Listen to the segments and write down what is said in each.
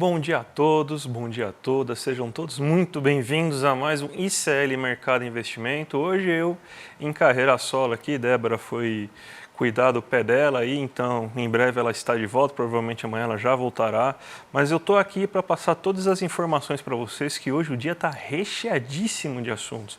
Bom dia a todos, bom dia a todas, sejam todos muito bem-vindos a mais um ICL Mercado Investimento. Hoje eu em carreira solo aqui, Débora foi cuidar do pé dela aí, então em breve ela está de volta, provavelmente amanhã ela já voltará. Mas eu estou aqui para passar todas as informações para vocês que hoje o dia está recheadíssimo de assuntos.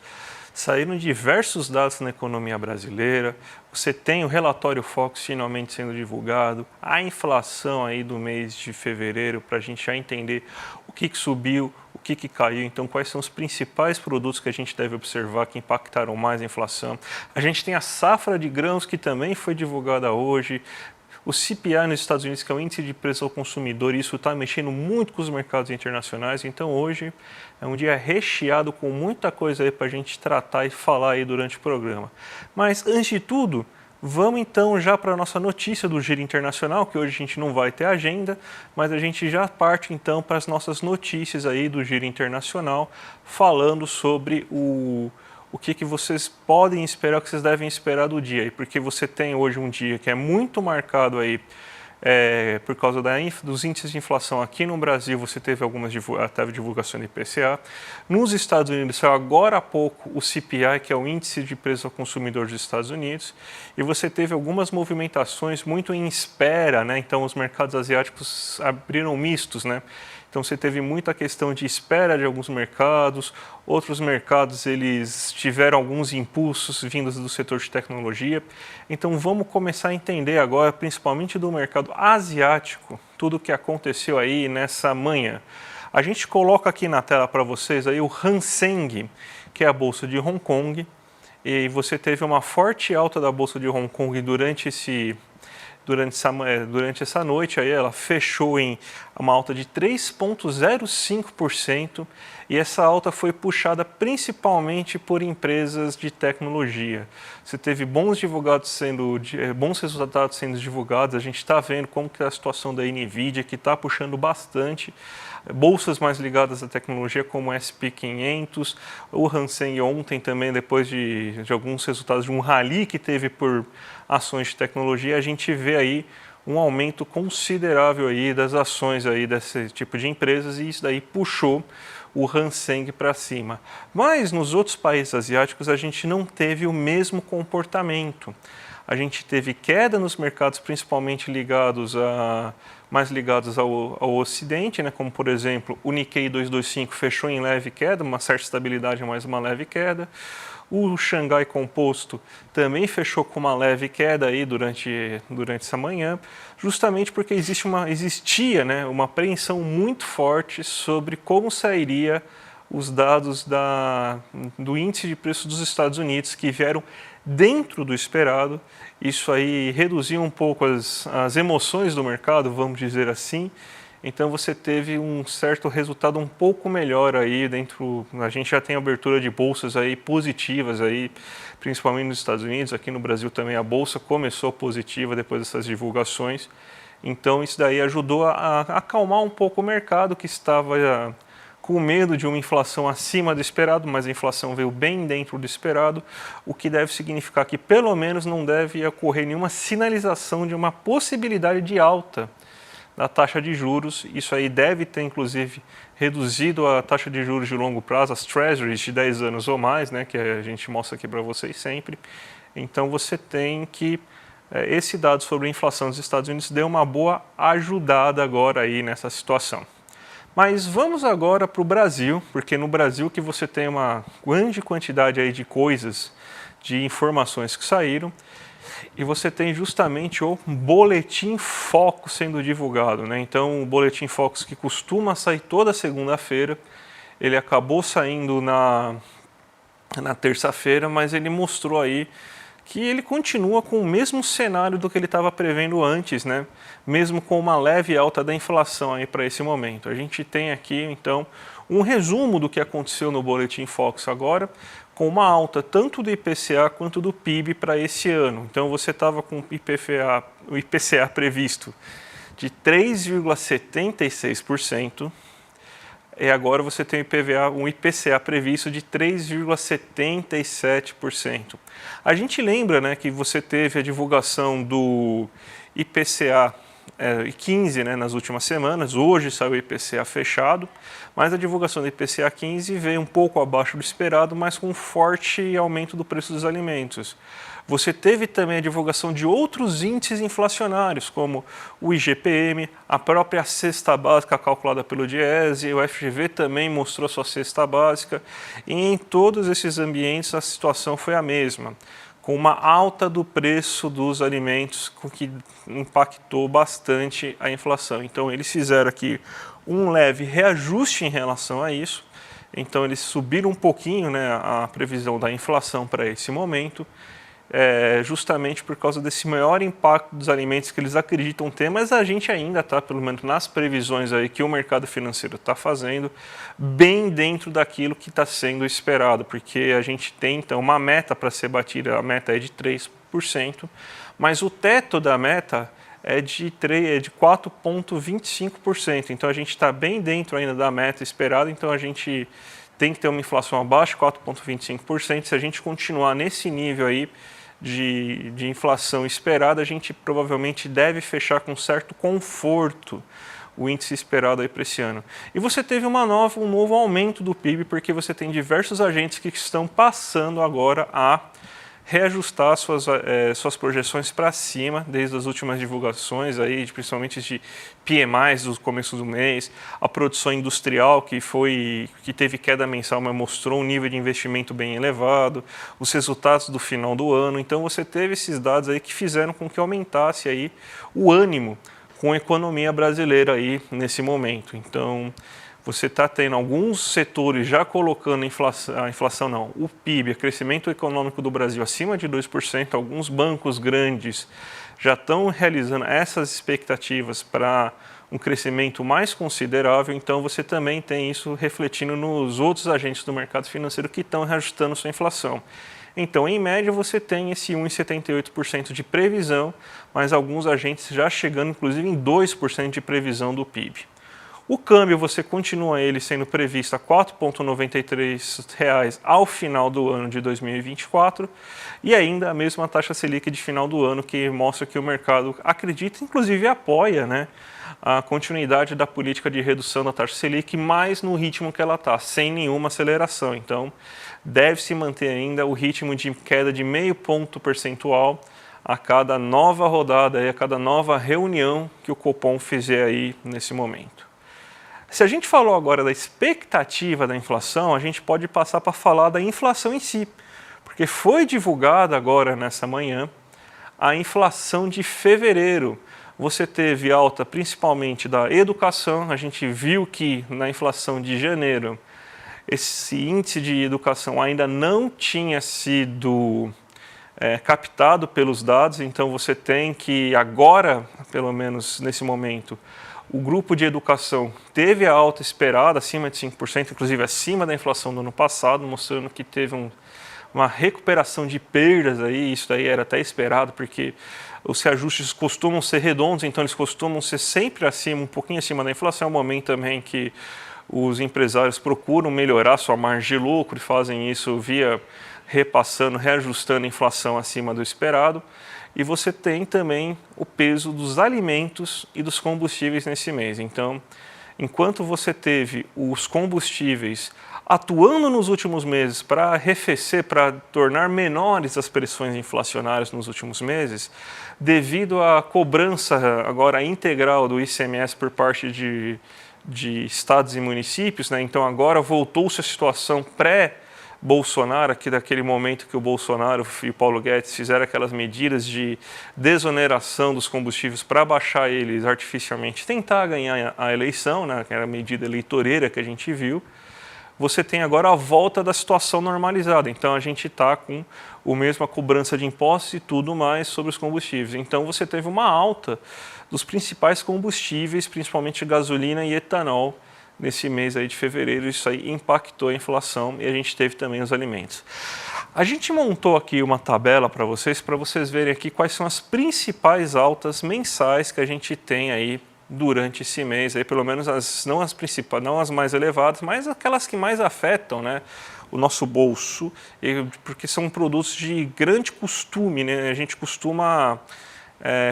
Saíram diversos dados na economia brasileira, você tem o relatório Focus finalmente sendo divulgado, a inflação aí do mês de fevereiro, para a gente já entender o que subiu, o que caiu, então quais são os principais produtos que a gente deve observar que impactaram mais a inflação. A gente tem a safra de grãos que também foi divulgada hoje, o CPI nos Estados Unidos, que é o índice de preço ao consumidor, isso está mexendo muito com os mercados internacionais. Então hoje é um dia recheado com muita coisa aí para a gente tratar e falar aí durante o programa. Mas antes de tudo, vamos então já para a nossa notícia do Giro Internacional, que hoje a gente não vai ter agenda, mas a gente já parte então para as nossas notícias aí do Giro Internacional, falando sobre o que vocês podem esperar, o que vocês devem esperar do dia. Porque você tem hoje um dia que é muito marcado aí por causa dos índices de inflação aqui no Brasil, você teve teve divulgação do IPCA. Nos Estados Unidos, saiu agora há pouco o CPI, que é o índice de preço ao consumidor dos Estados Unidos, e você teve algumas movimentações muito em espera, né? Então os mercados asiáticos abriram mistos, né? Então você teve muita questão de espera de alguns mercados, outros mercados eles tiveram alguns impulsos vindos do setor de tecnologia. Então vamos começar a entender agora, principalmente do mercado asiático, tudo o que aconteceu aí nessa manhã. A gente coloca aqui na tela para vocês aí o Hang Seng, que é a bolsa de Hong Kong, e você teve uma forte alta da bolsa de Hong Kong durante essa noite, aí ela fechou em uma alta de 3,05% e essa alta foi puxada principalmente por empresas de tecnologia. Você teve bons resultados sendo divulgados, a gente está vendo como que é a situação da NVIDIA, que está puxando bastante. Bolsas mais ligadas à tecnologia como o SP500, o Hang Seng ontem também, depois de alguns resultados de um rally que teve por ações de tecnologia, a gente vê aí um aumento considerável aí das ações aí desse tipo de empresas e isso daí puxou o Hang Seng para cima. Mas nos outros países asiáticos a gente não teve o mesmo comportamento. A gente teve queda nos mercados, principalmente mais ligados ao Ocidente, né? Como por exemplo o Nikkei 225 fechou em leve queda, uma certa estabilidade, mas uma leve queda. O Xangai Composto também fechou com uma leve queda aí durante essa manhã, justamente porque existia né, uma apreensão muito forte sobre como sairia os dados do índice de preço dos Estados Unidos, que vieram dentro do esperado. Isso aí reduziu um pouco as emoções do mercado, vamos dizer assim. Então você teve um certo resultado um pouco melhor aí dentro. A gente já tem abertura de bolsas aí positivas aí, principalmente nos Estados Unidos. Aqui no Brasil também a bolsa começou positiva depois dessas divulgações. Então isso daí ajudou a acalmar um pouco o mercado, que estava com medo de uma inflação acima do esperado, mas a inflação veio bem dentro do esperado, o que deve significar que pelo menos não deve ocorrer nenhuma sinalização de uma possibilidade de alta da taxa de juros. Isso aí deve ter, inclusive, reduzido a taxa de juros de longo prazo, as treasuries de 10 anos ou mais, né, que a gente mostra aqui para vocês sempre. Então você tem que esse dado sobre a inflação dos Estados Unidos deu uma boa ajudada agora aí nessa situação. Mas vamos agora para o Brasil, porque no Brasil que você tem uma grande quantidade aí de coisas, de informações que saíram, e você tem justamente o Boletim Focus sendo divulgado, né? Então, o Boletim Focus, que costuma sair toda segunda-feira, ele acabou saindo na terça-feira, mas ele mostrou aí que ele continua com o mesmo cenário do que ele estava prevendo antes, né? Mesmo com uma leve alta da inflação aí para esse momento. A gente tem aqui, então, um resumo do que aconteceu no Boletim Focus agora, com uma alta tanto do IPCA quanto do PIB para esse ano. Então você estava com o IPCA previsto de 3,76%, e agora você tem um IPCA previsto de 3,77%. A gente lembra, né, que você teve a divulgação do IPCA 15, né, nas últimas semanas. Hoje saiu o IPCA fechado, mas a divulgação do IPCA 15 veio um pouco abaixo do esperado, mas com um forte aumento do preço dos alimentos. Você teve também a divulgação de outros índices inflacionários, como o IGPM, a própria cesta básica calculada pelo Diese, o FGV também mostrou sua cesta básica, e em todos esses ambientes a situação foi a mesma, com uma alta do preço dos alimentos, o que impactou bastante a inflação. Então, eles fizeram aqui um leve reajuste em relação a isso. Então, eles subiram um pouquinho, né, a previsão da inflação para esse momento, justamente por causa desse maior impacto dos alimentos que eles acreditam ter, mas a gente ainda está, pelo menos nas previsões aí que o mercado financeiro está fazendo, bem dentro daquilo que está sendo esperado, porque a gente tem então uma meta para ser batida, a meta é de 3%, mas o teto da meta é de 4,25%, então a gente está bem dentro ainda da meta esperada, então a gente tem que ter uma inflação abaixo de 4,25%, se a gente continuar nesse nível aí, de inflação esperada, a gente provavelmente deve fechar com certo conforto o índice esperado aí para esse ano. E você teve um novo aumento do PIB, porque você tem diversos agentes que estão passando agora a reajustar suas projeções para cima, desde as últimas divulgações, aí, principalmente de PMIs do começo do mês, a produção industrial que teve queda mensal, mas mostrou um nível de investimento bem elevado, os resultados do final do ano. Então você teve esses dados aí que fizeram com que aumentasse aí o ânimo com a economia brasileira aí nesse momento. Então você está tendo alguns setores já colocando o PIB, o crescimento econômico do Brasil acima de 2%, alguns bancos grandes já estão realizando essas expectativas para um crescimento mais considerável, então você também tem isso refletindo nos outros agentes do mercado financeiro que estão reajustando sua inflação. Então, em média, você tem esse 1,78% de previsão, mas alguns agentes já chegando, inclusive, em 2% de previsão do PIB. O câmbio, você continua ele sendo previsto a R$ 4,93 ao final do ano de 2024 e ainda a mesma taxa Selic de final do ano, que mostra que o mercado acredita, inclusive apoia, né, a continuidade da política de redução da taxa Selic, mais no ritmo que ela está, sem nenhuma aceleração. Então, deve-se manter ainda o ritmo de queda de 0,5 ponto percentual a cada nova rodada, a cada nova reunião que o Copom fizer aí nesse momento. Se a gente falou agora da expectativa da inflação, a gente pode passar para falar da inflação em si, porque foi divulgada agora nessa manhã a inflação de fevereiro. Você teve alta principalmente da educação, a gente viu que na inflação de janeiro esse índice de educação ainda não tinha sido captado pelos dados, então você tem que agora, pelo menos nesse momento, o grupo de educação teve a alta esperada, acima de 5%, inclusive acima da inflação do ano passado, mostrando que teve uma recuperação de perdas aí, isso daí era até esperado, porque os reajustes costumam ser redondos, então eles costumam ser sempre acima, um pouquinho acima da inflação. É um momento também que os empresários procuram melhorar sua margem de lucro e fazem isso via repassando, reajustando a inflação acima do esperado. E você tem também o peso dos alimentos e dos combustíveis nesse mês. Então, enquanto você teve os combustíveis atuando nos últimos meses para arrefecer, para tornar menores as pressões inflacionárias nos últimos meses, devido à cobrança agora integral do ICMS por parte de estados e municípios, né? Então agora voltou-se a situação pré-Bolsonaro, aqui daquele momento que o Bolsonaro e o Paulo Guedes fizeram aquelas medidas de desoneração dos combustíveis para baixar eles artificialmente, tentar ganhar a eleição, né? Aquela medida eleitoreira que a gente viu. Você tem agora a volta da situação normalizada. Então, a gente está com a mesma cobrança de impostos e tudo mais sobre os combustíveis. Então, você teve uma alta dos principais combustíveis, principalmente gasolina e etanol, nesse mês aí de fevereiro. Isso aí impactou a inflação e a gente teve também os alimentos. A gente montou aqui uma tabela para vocês verem aqui quais são as principais altas mensais que a gente tem aí durante esse mês, aí, pelo menos não as principais, não as mais elevadas, mas aquelas que mais afetam, né, o nosso bolso, porque são produtos de grande costume, né? A gente costuma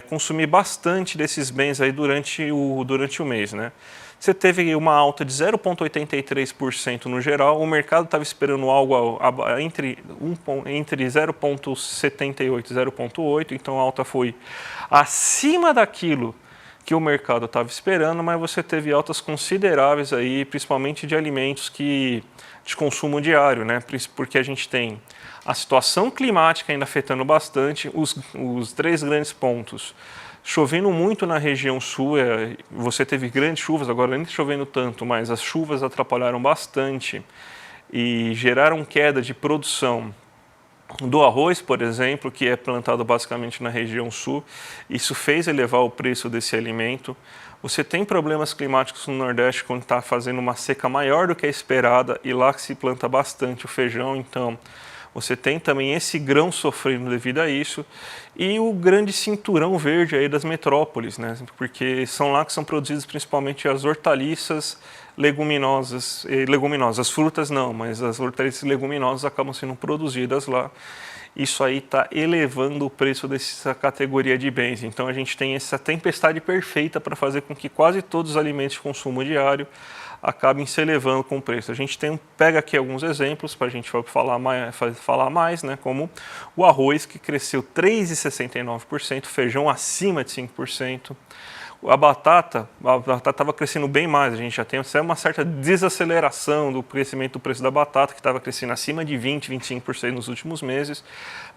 consumir bastante desses bens aí durante o mês, né? Você teve uma alta de 0,83% no geral, o mercado estava esperando algo entre 0,78 e 0,8, então a alta foi acima daquilo que o mercado estava esperando, mas você teve altas consideráveis aí, principalmente de alimentos de consumo diário, né? Porque a gente tem a situação climática ainda afetando bastante os três grandes pontos. Chovendo muito na região sul, você teve grandes chuvas, agora nem está chovendo tanto, mas as chuvas atrapalharam bastante e geraram queda de produção do arroz, por exemplo, que é plantado basicamente na região sul. Isso fez elevar o preço desse alimento. Você tem problemas climáticos no Nordeste quando está fazendo uma seca maior do que a esperada e lá que se planta bastante o feijão, então você tem também esse grão sofrendo devido a isso e o grande cinturão verde aí das metrópoles, né? Porque são lá que são produzidas principalmente as hortaliças, leguminosas, as frutas não, mas as hortaliças e leguminosas acabam sendo produzidas lá. Isso aí está elevando o preço dessa categoria de bens. Então a gente tem essa tempestade perfeita para fazer com que quase todos os alimentos de consumo diário acabem se elevando com o preço. A gente pega aqui alguns exemplos para a gente falar mais, né, como o arroz, que cresceu 3,69%, feijão acima de 5%. A batata estava crescendo bem mais, a gente já tem uma certa desaceleração do crescimento do preço da batata, que estava crescendo acima de 20%, 25% nos últimos meses,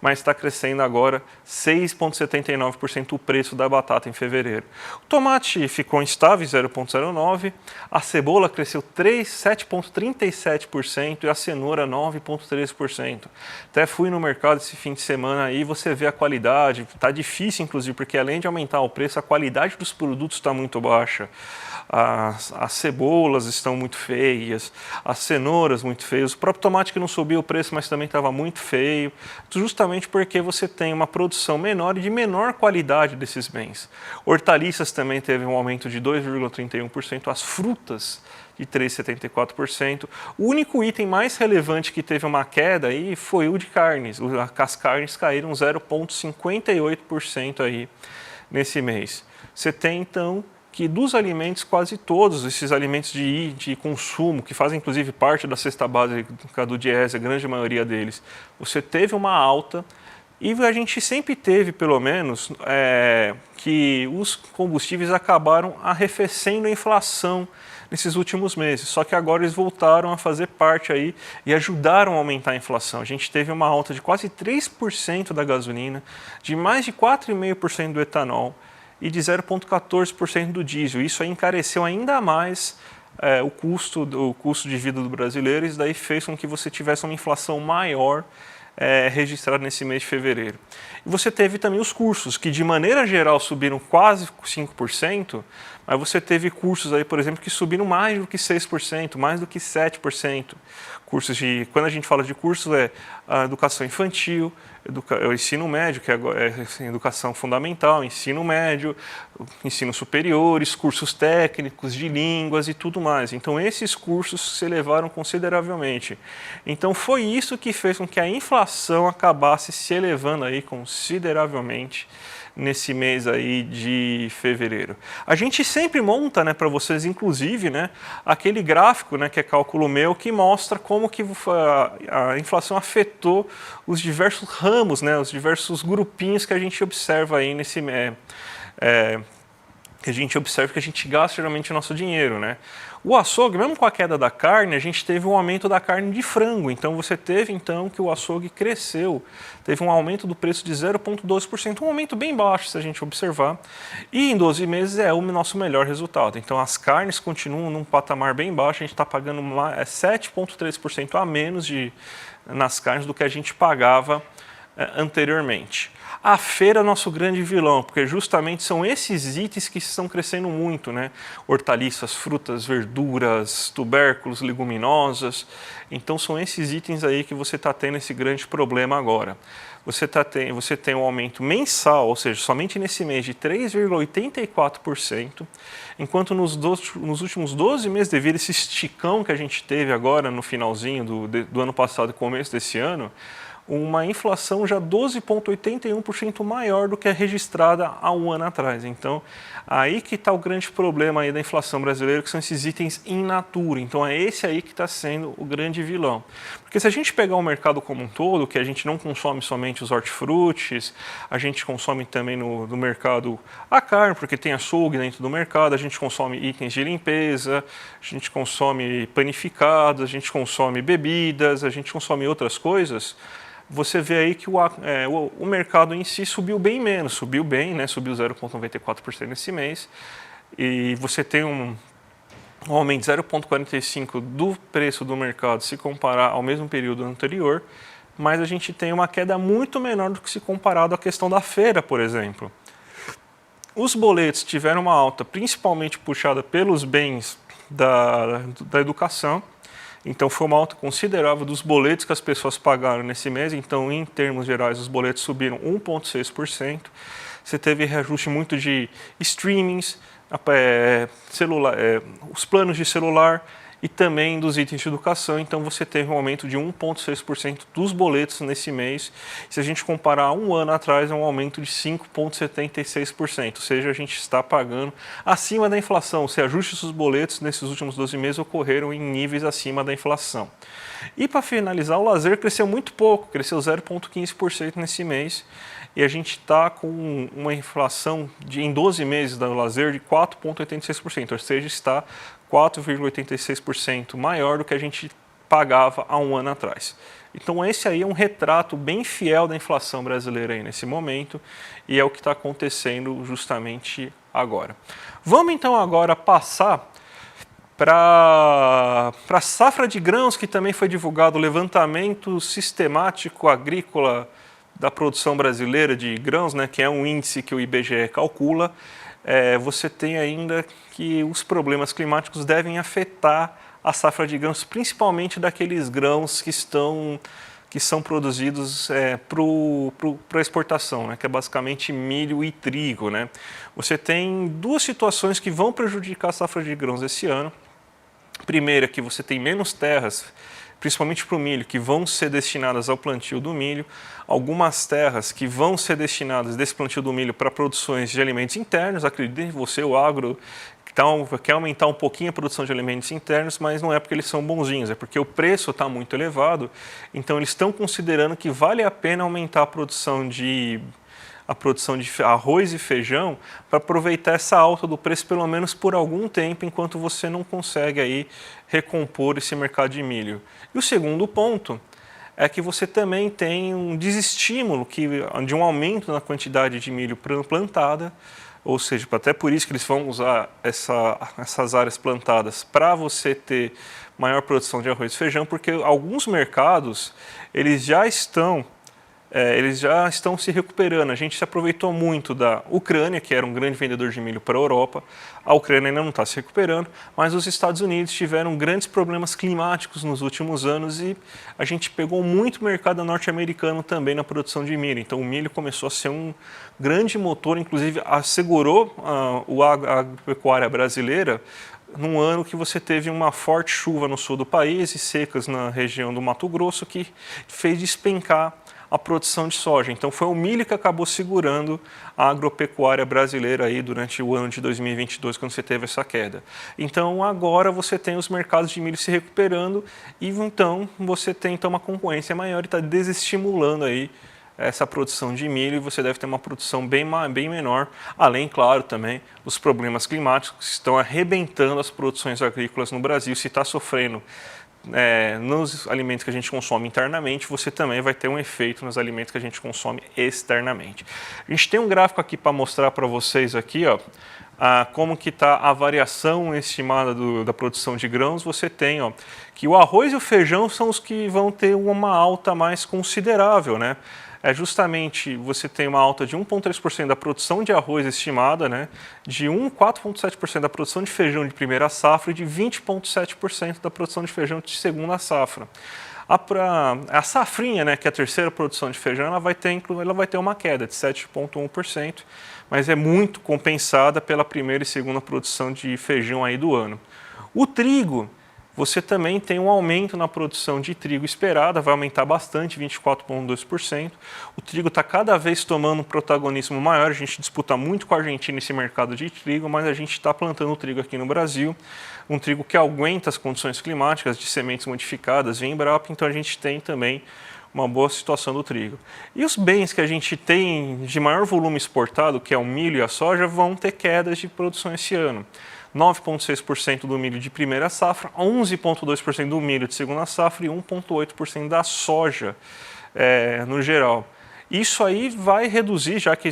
mas está crescendo agora 6,79% o preço da batata em fevereiro. O tomate ficou instável, 0,09%, a cebola cresceu 7,37% e a cenoura 9,13%. Até fui no mercado esse fim de semana e você vê a qualidade, está difícil inclusive, porque além de aumentar o preço, a qualidade dos produtos está muito baixa, as cebolas estão muito feias, as cenouras muito feias, o próprio tomate que não subiu o preço, mas também estava muito feio, justamente porque você tem uma produção menor e de menor qualidade desses bens. Hortaliças também teve um aumento de 2,31%, as frutas de 3,74%. O único item mais relevante que teve uma queda aí foi o de carnes. As carnes caíram 0,58% aí nesse mês. Você tem, então, que dos alimentos, quase todos esses alimentos de consumo, que fazem inclusive parte da cesta básica do Diese, a grande maioria deles, você teve uma alta e a gente sempre teve, pelo menos, que os combustíveis acabaram arrefecendo a inflação nesses últimos meses, só que agora eles voltaram a fazer parte aí e ajudaram a aumentar a inflação. A gente teve uma alta de quase 3% da gasolina, de mais de 4,5% do etanol, e de 0,14% do diesel. Isso aí encareceu ainda mais o custo de vida do brasileiro, e isso daí fez com que você tivesse uma inflação maior registrada nesse mês de fevereiro. E você teve também os cursos, que de maneira geral subiram quase 5%, mas você teve cursos aí, por exemplo, que subiram mais do que 6%, mais do que 7%. Quando a gente fala de cursos, a educação infantil, o ensino médio, que é educação fundamental, ensino médio, ensino superiores, cursos técnicos de línguas e tudo mais. Então esses cursos se elevaram consideravelmente. Então foi isso que fez com que a inflação acabasse se elevando aí consideravelmente nesse mês aí de fevereiro. A gente sempre monta, né, para vocês, inclusive, né, aquele gráfico, né, que é cálculo meu, que mostra como que a inflação afetou os diversos ramos, né, os diversos grupinhos que a gente observa aí nesse que a gente gasta geralmente o nosso dinheiro, né? O açougue, mesmo com a queda da carne, a gente teve um aumento da carne de frango. Então você teve então que o açougue cresceu, teve um aumento do preço de 0,12%, um aumento bem baixo se a gente observar. E em 12 meses é o nosso melhor resultado. Então as carnes continuam num patamar bem baixo, a gente está pagando 7,3% a menos nas carnes do que a gente pagava anteriormente. A feira é nosso grande vilão, porque justamente são esses itens que estão crescendo muito, né? Hortaliças, frutas, verduras, tubérculos, leguminosas. Então são esses itens aí que você está tendo esse grande problema agora. Você tem um aumento mensal, ou seja, somente nesse mês, de 3,84%, enquanto nos últimos 12 meses, devido a esse esticão que a gente teve agora no finalzinho do ano passado e começo desse ano, uma inflação já 12,81% maior do que a registrada há um ano atrás. Então, aí que está o grande problema aí da inflação brasileira, que são esses itens in natura. Então, é esse aí que está sendo o grande vilão. Porque se a gente pegar o mercado como um todo, que a gente não consome somente os hortifrutis, a gente consome também no mercado a carne, porque tem açougue dentro do mercado, a gente consome itens de limpeza, a gente consome panificados, a gente consome bebidas, a gente consome outras coisas. Você vê aí que o mercado em si subiu bem menos, subiu bem, né? Subiu 0,94% nesse mês, e você tem um aumento de 0,45% do preço do mercado se comparar ao mesmo período anterior, mas a gente tem uma queda muito menor do que se comparado à questão da feira, por exemplo. Os boletos tiveram uma alta principalmente puxada pelos bens da educação. Então, foi uma alta considerável dos boletos que as pessoas pagaram nesse mês. Então, em termos gerais, os boletos subiram 1,6%. Você teve reajuste muito de streamings, os planos de celular e também dos itens de educação. Então, você teve um aumento de 1,6% dos boletos nesse mês. Se a gente comparar um ano atrás, é um aumento de 5,76%. Ou seja, a gente está pagando acima da inflação. Os reajustes dos boletos nesses últimos 12 meses ocorreram em níveis acima da inflação. E para finalizar, o lazer cresceu muito pouco, cresceu 0,15% nesse mês. E a gente está com uma inflação em 12 meses do lazer de 4,86%, ou seja, está 4,86% maior do que a gente pagava há um ano atrás. Então esse aí é um retrato bem fiel da inflação brasileira aí nesse momento, e é o que está acontecendo justamente agora. Vamos então agora passar para a safra de grãos, que também foi divulgado o levantamento sistemático agrícola da produção brasileira de grãos, né, que é um índice que o IBGE calcula. Você tem ainda que os problemas climáticos devem afetar a safra de grãos, principalmente daqueles grãos que são produzidos para exportação, né, que é basicamente milho e trigo, né. Você tem duas situações que vão prejudicar a safra de grãos esse ano. Primeira, é que você tem menos terras, principalmente para o milho, que vão ser destinadas ao plantio do milho, algumas terras que vão ser destinadas desse plantio do milho para produções de alimentos internos. Acredite você, o agro quer aumentar um pouquinho a produção de alimentos internos, mas não é porque eles são bonzinhos, é porque o preço está muito elevado, então eles estão considerando que vale a pena aumentar a produção de arroz e feijão para aproveitar essa alta do preço pelo menos por algum tempo, enquanto você não consegue aí recompor esse mercado de milho. E o segundo ponto é que você também tem um desestímulo de um aumento na quantidade de milho plantada, ou seja, até por isso que eles vão usar essas áreas plantadas para você ter maior produção de arroz e feijão, porque alguns mercados eles já estão se recuperando. A gente se aproveitou muito da Ucrânia, que era um grande vendedor de milho para a Europa. A Ucrânia ainda não está se recuperando, mas os Estados Unidos tiveram grandes problemas climáticos nos últimos anos e a gente pegou muito mercado norte-americano também na produção de milho. Então o milho começou a ser um grande motor, inclusive assegurou a agropecuária brasileira num ano que você teve uma forte chuva no sul do país e secas na região do Mato Grosso, que fez despencar a produção de soja. Então foi o milho que acabou segurando a agropecuária brasileira aí durante o ano de 2022, quando você teve essa queda. Então agora você tem os mercados de milho se recuperando e então você tem uma concorrência maior e está desestimulando aí essa produção de milho, e você deve ter uma produção bem menor, além, claro, também dos problemas climáticos que estão arrebentando as produções agrícolas no Brasil. Se está sofrendo nos alimentos que a gente consome internamente, você também vai ter um efeito nos alimentos que a gente consome externamente. A gente tem um gráfico aqui para mostrar para vocês aqui, ó, como que está a variação estimada da produção de grãos. Você tem que o arroz e o feijão são os que vão ter uma alta mais considerável, né? Justamente você tem uma alta de 1,3% da produção de arroz estimada, né, de 4,7% da produção de feijão de primeira safra e de 20,7% da produção de feijão de segunda safra. A safrinha, né, que é a terceira produção de feijão, ela vai ter uma queda de 7,1%, mas é muito compensada pela primeira e segunda produção de feijão aí do ano. O trigo você também tem um aumento na produção de trigo esperada, vai aumentar bastante, 24,2%. O trigo está cada vez tomando um protagonismo maior, a gente disputa muito com a Argentina esse mercado de trigo, mas a gente está plantando trigo aqui no Brasil, um trigo que aguenta as condições climáticas de sementes modificadas via Embrapa, então a gente tem também uma boa situação do trigo. E os bens que a gente tem de maior volume exportado, que é o milho e a soja, vão ter quedas de produção esse ano. 9,6% do milho de primeira safra, 11,2% do milho de segunda safra e 1,8% da soja no geral. Isso aí vai reduzir, já que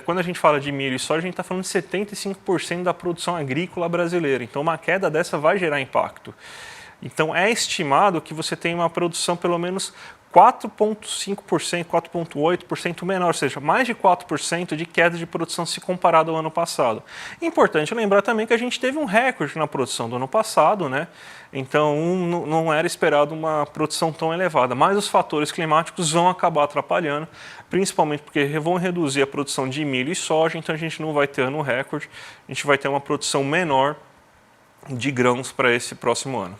quando a gente fala de milho e soja, a gente está falando de 75% da produção agrícola brasileira. Então, uma queda dessa vai gerar impacto. Então, é estimado que você tem uma produção pelo menos 4,5%, 4,8% menor, ou seja, mais de 4% de queda de produção se comparado ao ano passado. Importante lembrar também que a gente teve um recorde na produção do ano passado, né? Então não era esperado uma produção tão elevada, mas os fatores climáticos vão acabar atrapalhando, principalmente porque vão reduzir a produção de milho e soja, então a gente não vai ter ano recorde, a gente vai ter uma produção menor de grãos para esse próximo ano.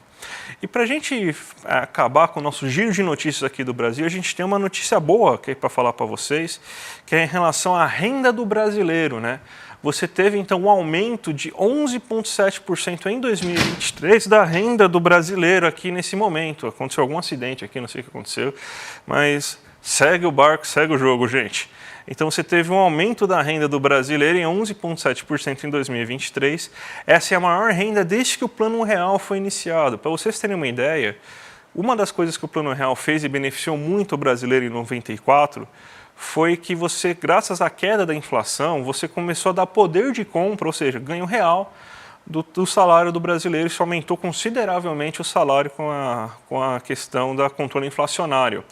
E para a gente acabar com o nosso giro de notícias aqui do Brasil, a gente tem uma notícia boa aqui para falar para vocês, que é em relação à renda do brasileiro, né? Você teve então um aumento de 11,7% em 2023 da renda do brasileiro aqui nesse momento. Aconteceu algum acidente aqui, não sei o que aconteceu, mas segue o barco, segue o jogo, gente. Então você teve um aumento da renda do brasileiro em 11,7% em 2023. Essa é a maior renda desde que o Plano Real foi iniciado. Para vocês terem uma ideia, uma das coisas que o Plano Real fez e beneficiou muito o brasileiro em 94 foi que você, graças à queda da inflação, você começou a dar poder de compra, ou seja, ganho real do salário do brasileiro. Isso aumentou consideravelmente o salário com a questão da controle inflacionário.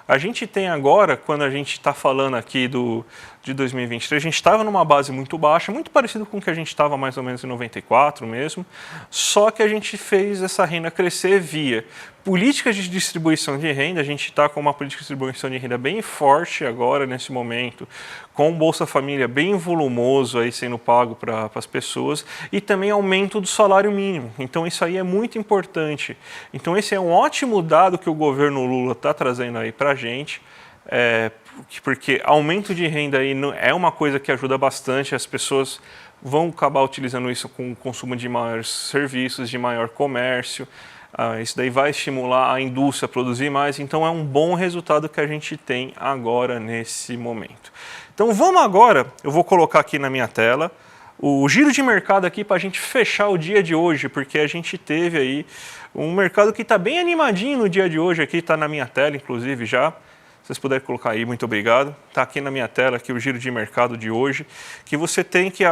A gente tem agora, quando a gente está falando aqui de 2023, a gente estava numa base muito baixa, muito parecido com o que a gente estava mais ou menos em 94 mesmo, só que a gente fez essa renda crescer via políticas de distribuição de renda. A gente está com uma política de distribuição de renda bem forte agora, nesse momento, com o Bolsa Família bem volumoso aí sendo pago para as pessoas e também aumento do salário mínimo. Então isso aí é muito importante. Então esse é um ótimo dado que o governo Lula está trazendo aí para a gente, porque aumento de renda aí é uma coisa que ajuda bastante, as pessoas vão acabar utilizando isso com o consumo de maiores serviços, de maior comércio. Isso daí vai estimular a indústria a produzir mais, então é um bom resultado que a gente tem agora nesse momento. Então vamos agora, eu vou colocar aqui na minha tela o giro de mercado aqui para a gente fechar o dia de hoje, porque a gente teve aí um mercado que está bem animadinho no dia de hoje, aqui está na minha tela inclusive já. Se vocês puderem colocar aí, muito obrigado. Está aqui na minha tela aqui o giro de mercado de hoje, que você tem que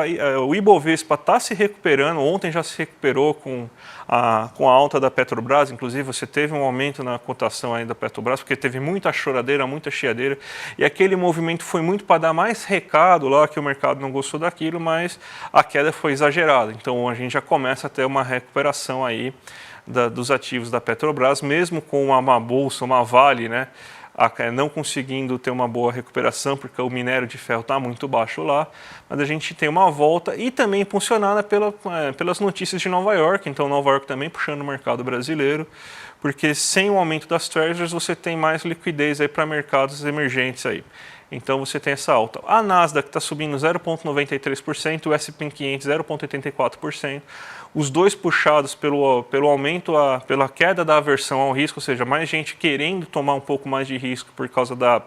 o Ibovespa está se recuperando, ontem já se recuperou com a alta da Petrobras, inclusive você teve um aumento na cotação aí da Petrobras, porque teve muita choradeira, muita chiadeira, e aquele movimento foi muito para dar mais recado lá, que o mercado não gostou daquilo, mas a queda foi exagerada. Então a gente já começa a ter uma recuperação aí dos ativos da Petrobras, mesmo com uma bolsa, uma Vale, né? Não conseguindo ter uma boa recuperação, porque o minério de ferro está muito baixo lá, mas a gente tem uma volta e também impulsionada pelas notícias de Nova York. Então Nova York também puxando o mercado brasileiro, porque sem o aumento das Treasuries você tem mais liquidez aí para mercados emergentes aí. Então você tem essa alta. A Nasdaq está subindo 0,93%, o S&P 500 0,84%. Os dois puxados pelo aumento, pela queda da aversão ao risco, ou seja, mais gente querendo tomar um pouco mais de risco por causa da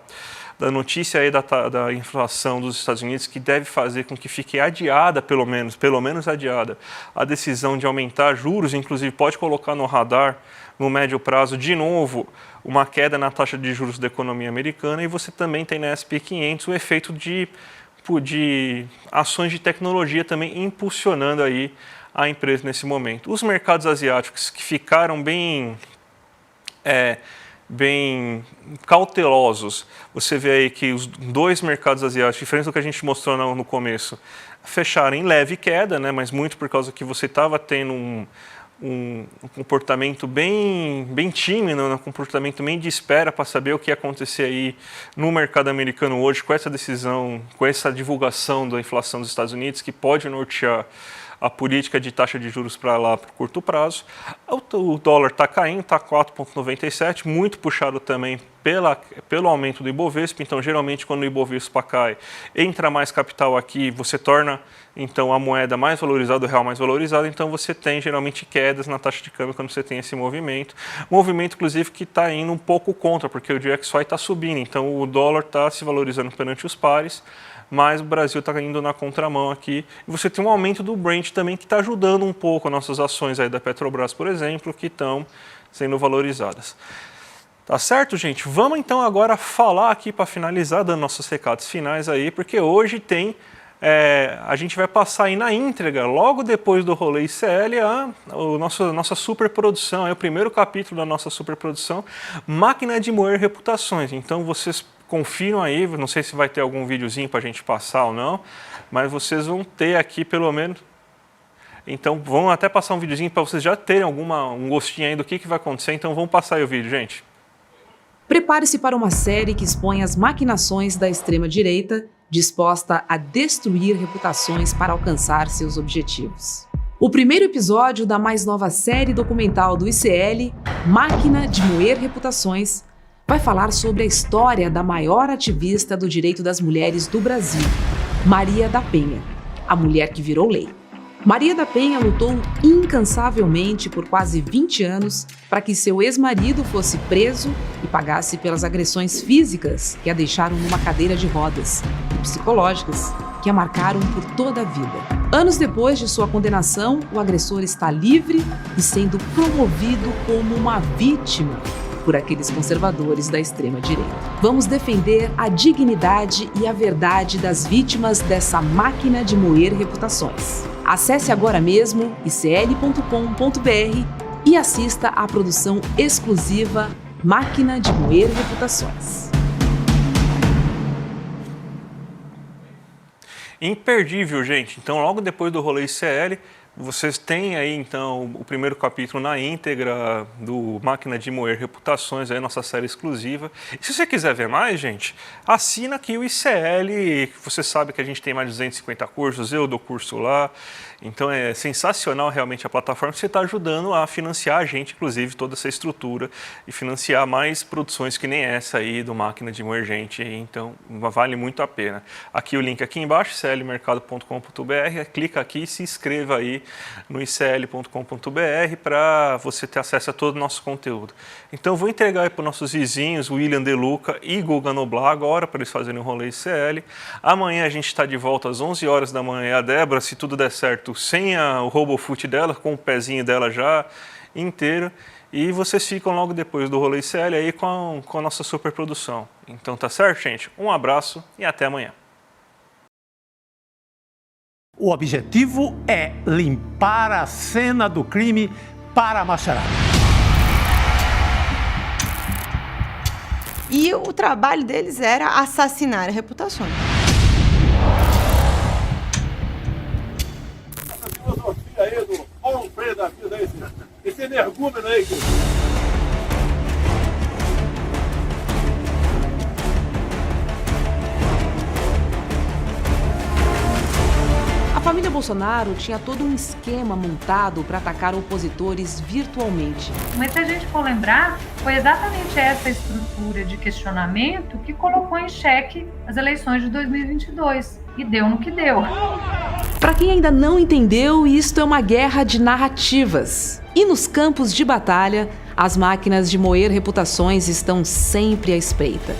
notícia aí da inflação dos Estados Unidos, que deve fazer com que fique adiada, pelo menos adiada, a decisão de aumentar juros. Inclusive pode colocar no radar, no médio prazo, de novo, uma queda na taxa de juros da economia americana. E você também tem na S&P 500 o efeito de ações de tecnologia também impulsionando aí a empresa nesse momento. Os mercados asiáticos que ficaram bem cautelosos, você vê aí que os dois mercados asiáticos, diferente do que a gente mostrou no começo, fecharam em leve queda, né, mas muito por causa que você estava tendo um comportamento bem tímido, um comportamento bem de espera para saber o que ia acontecer aí no mercado americano hoje com essa decisão, com essa divulgação da inflação dos Estados Unidos, que pode nortear a política de taxa de juros para lá para o curto prazo. O dólar está caindo, está 4,97, muito puxado também pelo aumento do Ibovespa. Então, geralmente, quando o Ibovespa cai, entra mais capital aqui, você torna então a moeda mais valorizada, o real mais valorizado, então você tem geralmente quedas na taxa de câmbio quando você tem esse movimento. Movimento, inclusive, que está indo um pouco contra, porque o DXY está subindo, então o dólar está se valorizando perante os pares, mas o Brasil está indo na contramão aqui. E você tem um aumento do Brent também, que está ajudando um pouco as nossas ações aí da Petrobras, por exemplo, que estão sendo valorizadas. Tá certo, gente? Vamos então agora falar aqui para finalizar, dando nossos recados finais aí, porque hoje tem... a gente vai passar aí na íntegra, logo depois do rolê ICL, nossa superprodução, é o primeiro capítulo da nossa superprodução, Máquina de Moer Reputações. Então vocês confiram aí, não sei se vai ter algum videozinho para a gente passar ou não, mas vocês vão ter aqui pelo menos... Então vão até passar um videozinho para vocês já terem um gostinho aí do que vai acontecer, então vamos passar aí o vídeo, gente. Prepare-se para uma série que expõe as maquinações da extrema-direita, disposta a destruir reputações para alcançar seus objetivos. O primeiro episódio da mais nova série documental do ICL, Máquina de Moer Reputações, vai falar sobre a história da maior ativista do direito das mulheres do Brasil, Maria da Penha, a mulher que virou lei. Maria da Penha lutou incansavelmente por quase 20 anos para que seu ex-marido fosse preso e pagasse pelas agressões físicas que a deixaram numa cadeira de rodas e psicológicas que a marcaram por toda a vida. Anos depois de sua condenação, o agressor está livre e sendo promovido como uma vítima por aqueles conservadores da extrema-direita. Vamos defender a dignidade e a verdade das vítimas dessa máquina de moer reputações. Acesse agora mesmo icl.com.br e assista à produção exclusiva Máquina de Moer Reputações. Imperdível, gente. Então, logo depois do rolê ICL, vocês têm aí, então, o primeiro capítulo na íntegra do Máquina de Moer Reputações, aí nossa série exclusiva. E se você quiser ver mais, gente, assina aqui o ICL, você sabe que a gente tem mais de 250 cursos, eu dou curso lá. Então é sensacional realmente a plataforma, que você está ajudando a financiar a gente, inclusive, toda essa estrutura e financiar mais produções que nem essa aí do Máquina de Moer Gente. Então vale muito a pena. Aqui o link aqui embaixo, iclmercado.com.br, clica aqui e se inscreva aí no icl.com.br para você ter acesso a todo o nosso conteúdo. Então vou entregar aí para os nossos vizinhos, William De Luca e Guga Noblar agora, para eles fazerem o rolê ICL. Amanhã a gente está de volta às 11 horas da manhã. A Débora, se tudo der certo, sem o RoboFoot dela, com o pezinho dela já inteiro. E vocês ficam logo depois do rolê ICL aí com a nossa superprodução. Então tá certo, gente? Um abraço e até amanhã. O objetivo é limpar a cena do crime para a macharada. E o trabalho deles era assassinar reputações. Aí do olha um freio da vida aí, esse energúmeno aí. A família Bolsonaro tinha todo um esquema montado para atacar opositores virtualmente. Mas se a gente for lembrar, foi exatamente essa estrutura de questionamento que colocou em xeque as eleições de 2022. E deu no que deu. Para quem ainda não entendeu, isto é uma guerra de narrativas. E nos campos de batalha, as máquinas de moer reputações estão sempre à espreita.